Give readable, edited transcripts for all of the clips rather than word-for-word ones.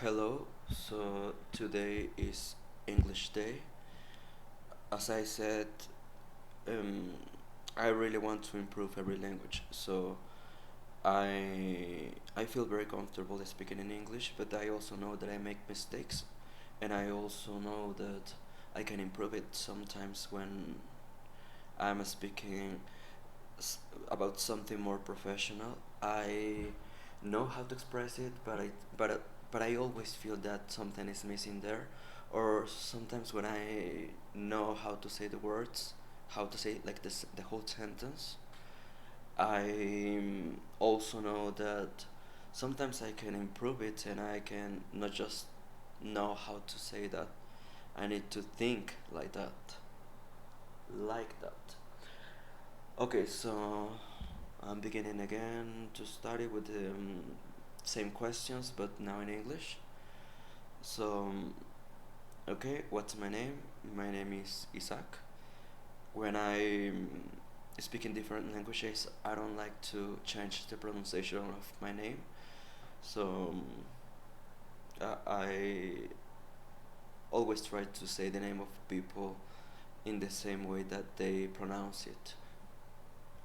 Hello, so today is English Day. As I said, um, I really want to improve every language, so I feel very comfortable speaking in English, but I also know that I make mistakes, and I also know that I can improve it sometimes when I'm speaking s- about something more professional. I know how to express it, but I always feel that something is missing there, or sometimes when I know how to say the words, how to say like this the whole sentence. I also know that sometimes I can improve it, and I can not just know how to say that. I need to think like that, like that. Okay, so I'm beginning again to study with the same questions, but now in English. So, okay, what's my name? My name is Isaac. When I speak in different languages, I don't like to change the pronunciation of my name. So, I always try to say the name of people in the same way that they pronounce it.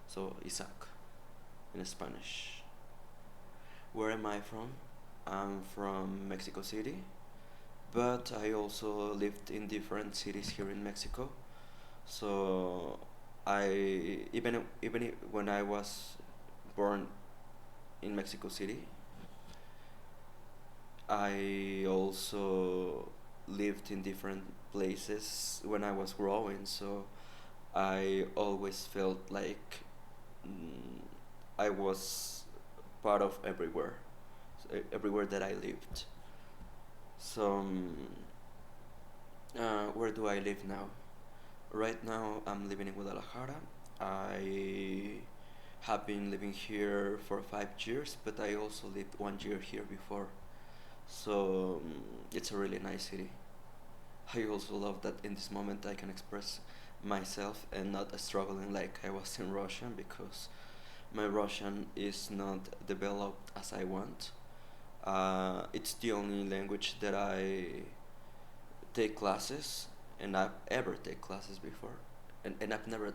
So, Isaac in Spanish. Where am I from? I'm from Mexico City, but I also lived in different cities here in Mexico. So when I was born in Mexico City, I also lived in different places when I was growing. So I always felt like mm, I was part of everywhere, everywhere that I lived. So, where do I live now? Right now, I'm living in Guadalajara. I have been living here for 5 years, but I also lived 1 year here before. So, it's a really nice city. I also love that in this moment I can express myself and not struggling like I was in Russian because my Russian is not developed as I want. It's the only language that I take classes, and I've ever take classes before, and I've never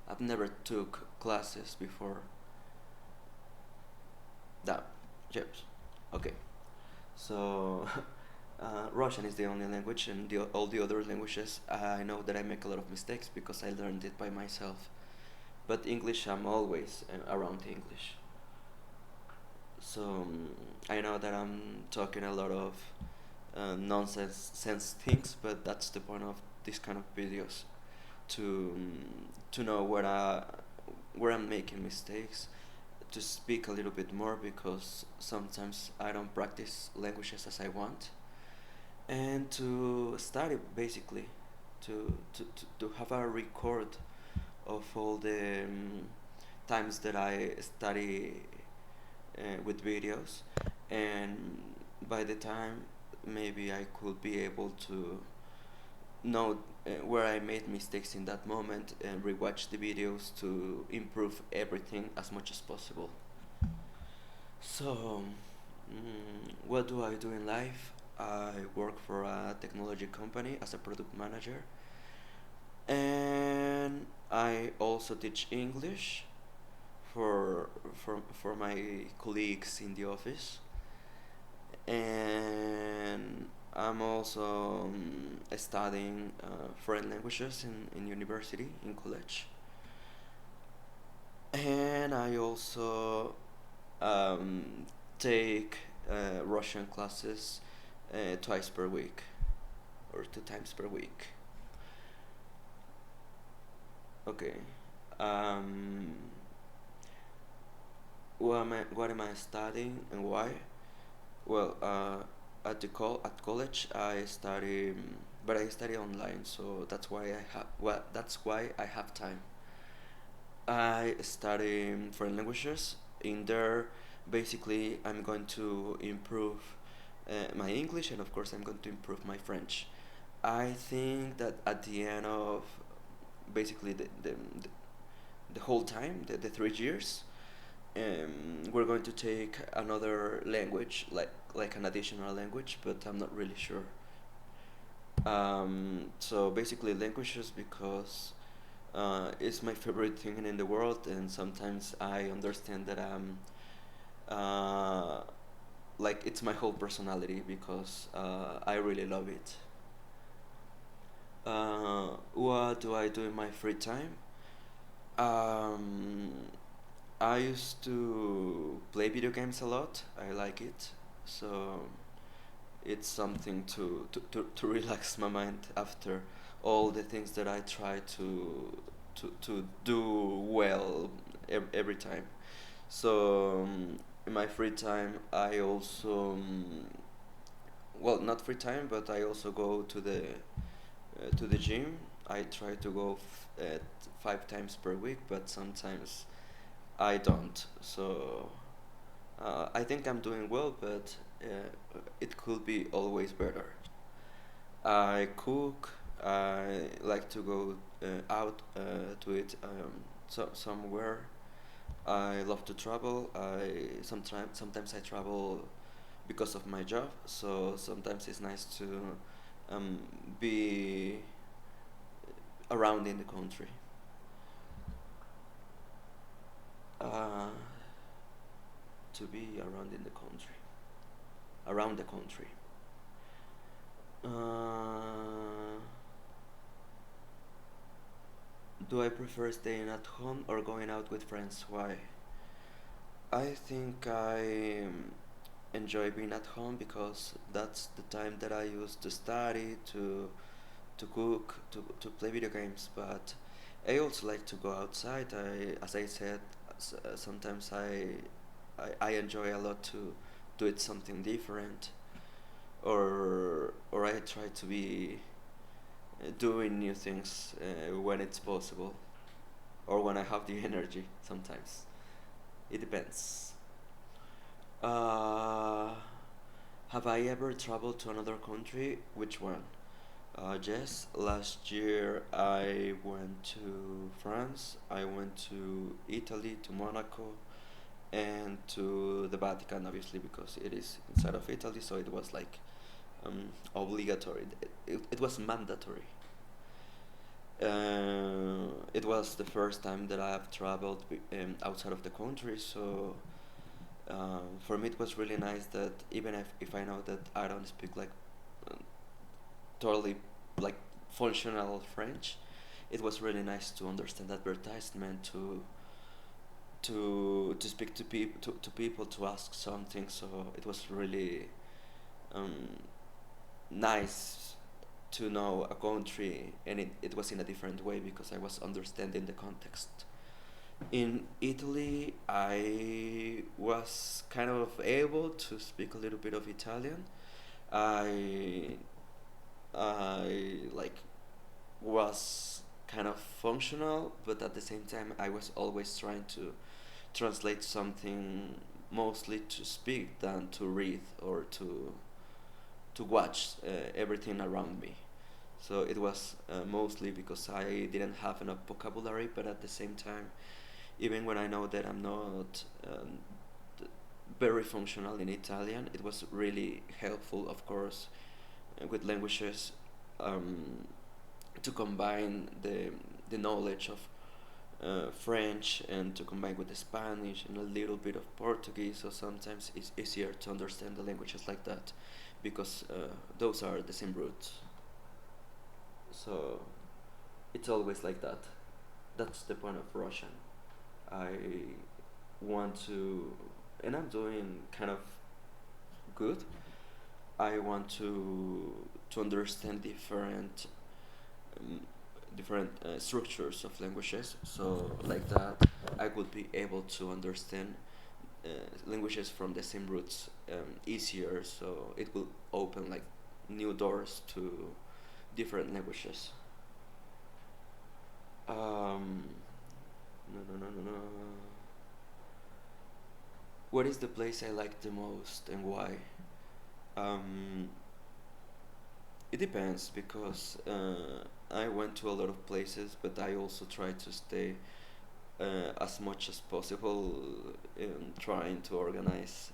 I've never took classes before that. Yes, okay. So Russian is the only language, and all the other languages I know that I make a lot of mistakes because I learned it by myself. But English, I'm always around English. So I know that I'm talking a lot of nonsense sense things, but that's the point of this kind of videos to to know where I'm making mistakes, to speak a little bit more because sometimes I don't practice languages as I want, and to study basically, to have a record of all the times that I study with videos, and by the time maybe I could be able to know where I made mistakes in that moment and rewatch the videos to improve everything as much as possible. So, what do I do in life? I work for a technology company as a product manager, and I also teach English for my colleagues in the office, and I'm also studying foreign languages in university in college, and I also um, take Russian classes twice per week or 2 times per week. Okay. Um, what am I studying and why? Well, at college I study, but I study online, so that's why I have time. I study foreign languages. In there, basically, I'm going to improve my English, and of course, I'm going to improve my French. I think that at the end of basically the whole time, the 3 years, we're going to take another language, like an additional language, but I'm not really sure. So basically, languages because it's my favorite thing in the world, and sometimes I understand that I'm uh, like it's my whole personality because I really love it. What do I do in my free time? Um, I used to play video games a lot. I like it. So it's something to relax my mind after all the things that I try to do well every time. So in my free time, I also well, not free time, but I also go to the gym. I try to go at 5 times per week, but sometimes I don't. So I think I'm doing well, but it could be always better. I cook. I like to go out to eat somewhere. I love to travel. I sometimes I travel because of my job. So sometimes it's nice to um, be around in the country. Uh, to be around in the country, around the country. Uh, do I prefer staying at home or going out with friends? Why? I think I enjoy being at home because that's the time that I use to study, to cook, to play video games. But I also like to go outside. As I said, sometimes I enjoy a lot to do it something different, or I try to be doing new things when it's possible, or when I have the energy. Sometimes it depends. Uh, have I ever traveled to another country? Which one? Yes, last year I went to France, I went to Italy, to Monaco, and to the Vatican, obviously, because it is inside of Italy, so it was like obligatory. It was mandatory. It was the first time that I have traveled outside of the country, so for me it was really nice that even if I know that I don't speak like uh, totally like functional French, it was really nice to understand advertisement, to speak to people, to ask something. So it was really um, nice to know a country, and it was in a different way because I was understanding the context. In Italy, I was kind of able to speak a little bit of Italian. I I like was kind of functional, but at the same time, I was always trying to translate something mostly to speak than to read or to watch everything around me. So it was mostly because I didn't have enough vocabulary, but at the same time, even when I know that I'm not very functional in Italian, it was really helpful, of course, with languages um, to combine the knowledge of French and to combine with the Spanish and a little bit of Portuguese. So sometimes it's easier to understand the languages like that because those are the same roots. So it's always like that. That's the point of Russian. I want to, and I'm doing kind of good. I want to understand um, different structures of languages. So like that, I would be able to understand uh, languages from the same roots easier. So it will open like new doors to different languages. Um, no, no, no, no, no. What is the place I like the most and why? Um, it depends because I went to a lot of places, but I also try to stay as much as possible in trying to organize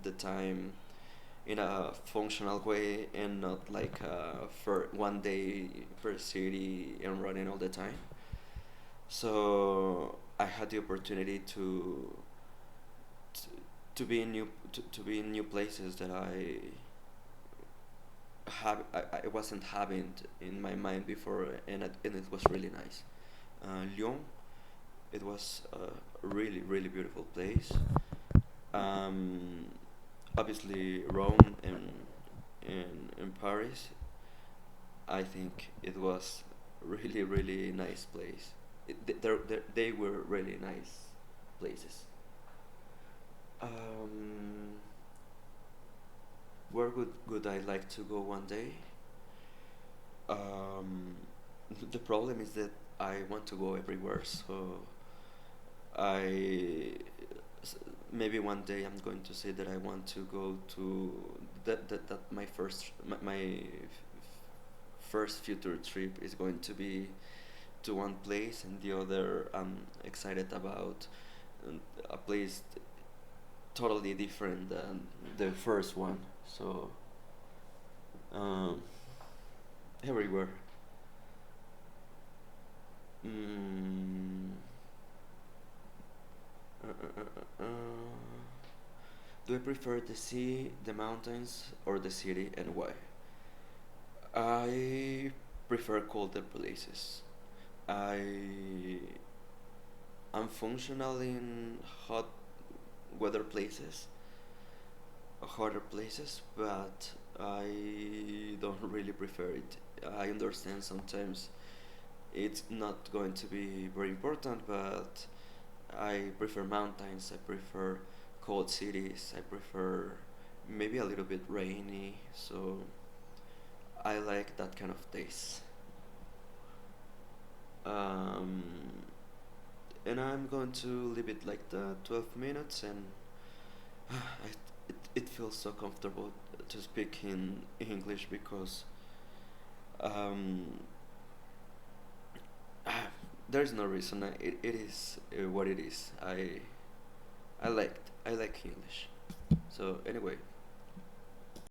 the time in a functional way and not like for one day per city and running all the time. So I had the opportunity to, to be in to be in new places that I wasn't having in my mind before, and it was really nice. Lyon, it was a really really beautiful place. Um, Obviously Rome and Paris. I think it was really really nice place. They were really nice places. Um, where would I like to go one day? Um, the problem is that I want to go everywhere, so I s- maybe one day I'm going to say that I want to go to that my first future trip is going to be to one place, and the other I'm excited about a place totally different than the first one. So um, everywhere. Mm, uh, uh, uh, uh, do I prefer the sea, the mountains, or the city, and why? I prefer colder places. I am functional in hot weather places, hotter places, but I don't really prefer it. I understand sometimes it's not going to be very important, but I prefer mountains, I prefer cold cities, I prefer maybe a little bit rainy, so I like that kind of taste. Um, and I'm going to leave it like the 12 minutes, and it feels so comfortable to speak in English because um, there's no reason. It is what it is. I like English. So anyway,